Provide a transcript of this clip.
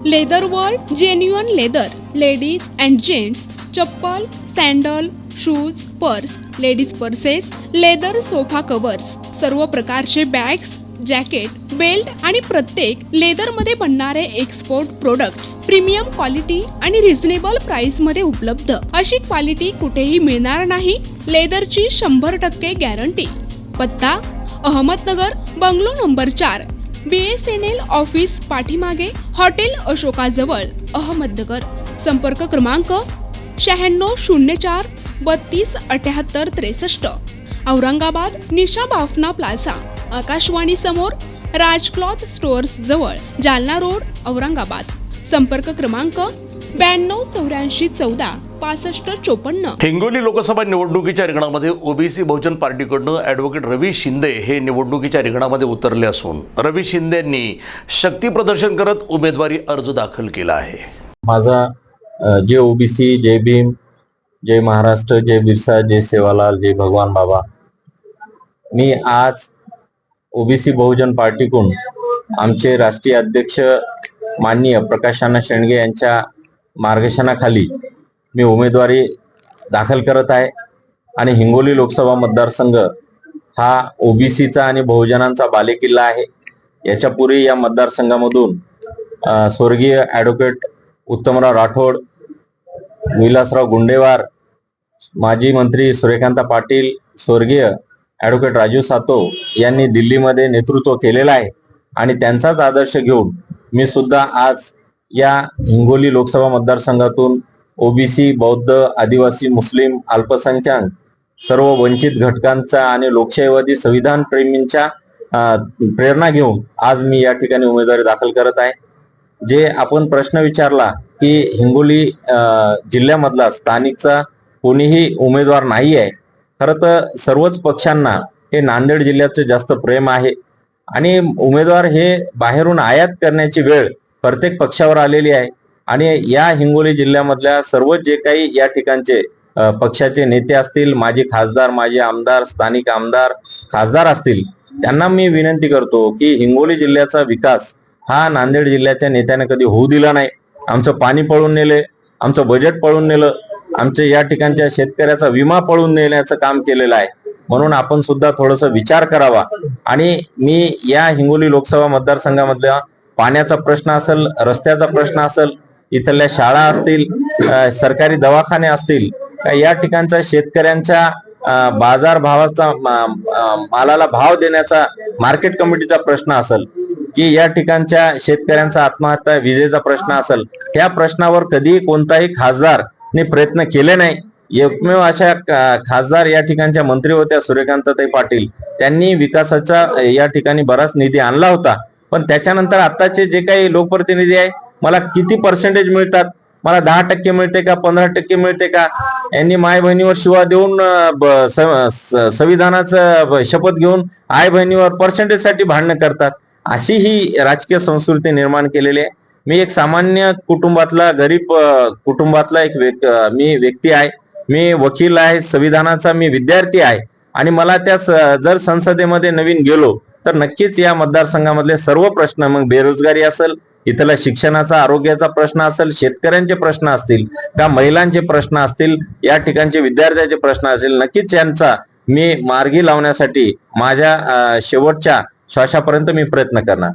Leather world genuine leather, ladies and gents chappal, sandal, shoes, purse, ladies purses, leather sofa covers, सर्व प्रकारचे bags, jacket, belt आणि प्रत्येक लेदरमध्ये बनणारे एक्सपोर्ट प्रोडक्ट्स प्रीमियम क्वालिटी आणि reasonable price मध्ये उपलब्ध. अशी क्वालिटी कुठेही मिळणार नाही. लेदरची 100% गॅरंटी. पत्ता Ahmednagar, bungalow number 4, BSNL office पाठीमागे, हॉटेल अशोकाजवळ, अहमदनगर. संपर्क क्रमांक 9604 32 78 63. औरंगाबाद निशा बाफना प्लाझा, आकाशवाणी समोर, राज क्लॉथ स्टोअर्स जवळ, जालना रोड, औरंगाबाद. संपर्क क्रमांक 92 84 14 65 54. हिंगोली लोकसभा निवडणुकीच्या रिंगणामध्ये ओबीसी बहुजन पार्टीकडून ॲडव्होकेट रवी शिंदे हे निवडणुकीच्या रिंगणामध्ये उतरले असून रवी शिंदेंनी शक्ती प्रदर्शन करत उमेदवारी अर्ज दाखल केला आहे. माझा जय ओबीसी, जय भीम, जय महाराष्ट्र, जय बिरसा, जय सेवालाल, जय भगवान बाबा. मी आज ओबीसी बहुजन पार्टीकडून आमचे राष्ट्रीय अध्यक्ष माननीय प्रकाश अण्णा शेंडगे यांच्या मार्गदर्शनाखाली मी उमेदवारी दाखल करत आहे. आणि हिंगोली लोकसभा मतदारसंघ हा ओबीसीचा आणि बहुजनांचा बालेकिल्ला आहे. याच्यापूर्वी या मतदारसंघामधून स्वर्गीय ॲडव्होकेट उत्तमराव राठोड, विलासराव गुंडेवार, माजी मंत्री सूर्यकांत पाटील, स्वर्गीय ॲडव्होकेट राजू सातो यांनी दिल्लीमध्ये नेतृत्व केलेलं आहे. आणि त्यांचाच आदर्श घेऊन मी सुद्धा आज या हिंगोली लोकसभा मतदारसंघातून ओबीसी, बौद्ध, आदिवासी, मुस्लिम, अल्पसंख्याक, सर्व वंचित घटकांचा आणि लोकशाहीवादी संविधान प्रेमींच्या प्रेरणा घेऊन आज मी या ठिकाणी उमेदवारी दाखल करत आहे. जे आपण प्रश्न विचारला की हिंगोली जिल्ह्यामधला स्थानिकचा कोणीही उमेदवार नाही आहे. खरं तर सर्वच पक्षांना हे नांदेड जिल्ह्याचं जास्त प्रेम आहे आणि उमेदवार हे बाहेरून आयात करण्याची वेळ प्रत्येक पक्षावर आलेली आहे. आणि या हिंगोली जिल्ह्यामधल्या सर्व जे काही या ठिकाणचे पक्षाचे नेते असतील, माजी खासदार, माजी आमदार, स्थानिक आमदार, खासदार असतील, त्यांना मी विनंती करतो की हिंगोली जिल्ह्याचा विकास हा नांदेड जिल्ह्याच्या नेत्याने कधी होऊ दिला नाही. आमचं पाणी पळून नेले, आमचं बजेट पळून नेलं, आमच्या या ठिकाणच्या शेतकऱ्याचा विमा पळून नेण्याचं काम केलेलं आहे. म्हणून आपण सुद्धा थोडस विचार करावा. आणि मी या हिंगोली लोकसभा मतदारसंघामधल्या पाण्याचा प्रश्न असेल, रस्त्याचा प्रश्न असेल, इथल्या शाळा असतील, सरकारी दवाखाने असतील, या ठिकाणच्या शेतकऱ्यांच्या बाजार भावाचा मालाला भाव देण्याचा मार्केट कमिटीचा प्रश्न असेल, की या ठिकाणच्या शेतकऱ्यांचा आत्महत्या विजेचा प्रश्न असेल, ह्या प्रश्नावर कधी कोणताही खासदारने प्रयत्न केले नाही. एकमेव अशा खासदार या ठिकाणच्या मंत्री होत्या सूर्यकांतताई पाटील, त्यांनी विकासाचा या ठिकाणी बराच निधी आणला होता. पण त्याच्यानंतर आताचे जे काही लोकप्रतिनिधी आहे, मला किती पर्सेंटेज मिळतात, मला 10% मिळते का, 15% मिळते का, यांनी माय बहिणीवर शिवा देऊन संविधानाचं शपथ घेऊन आई बहिणीवर पर्सेंटेज साठी भांडणं करतात. अशी ही राजकीय संस्कृती निर्माण केलेली आहे. मी एक सामान्य कुटुंबातला, गरीब कुटुंबातला एक मी व्यक्ती आहे. मी वकील आहे, संविधानाचा मी विद्यार्थी आहे. आणि मला त्या जर संसदेमध्ये नवीन गेलो तर नक्कीच या मतदारसंघामधले सर्व प्रश्न, मग बेरोजगारी असेल, इथला शिक्षणाचा, आरोग्याचा प्रश्न असेल, शेतकऱ्यांचे प्रश्न असतील का, महिलांचे प्रश्न असतील, या ठिकाणचे विद्यार्थ्यांचे प्रश्न असतील, नक्कीच यांचा मी मार्गी लावण्यासाठी माझ्या शेवटच्या श्वासापर्यंत मी प्रयत्न करणार.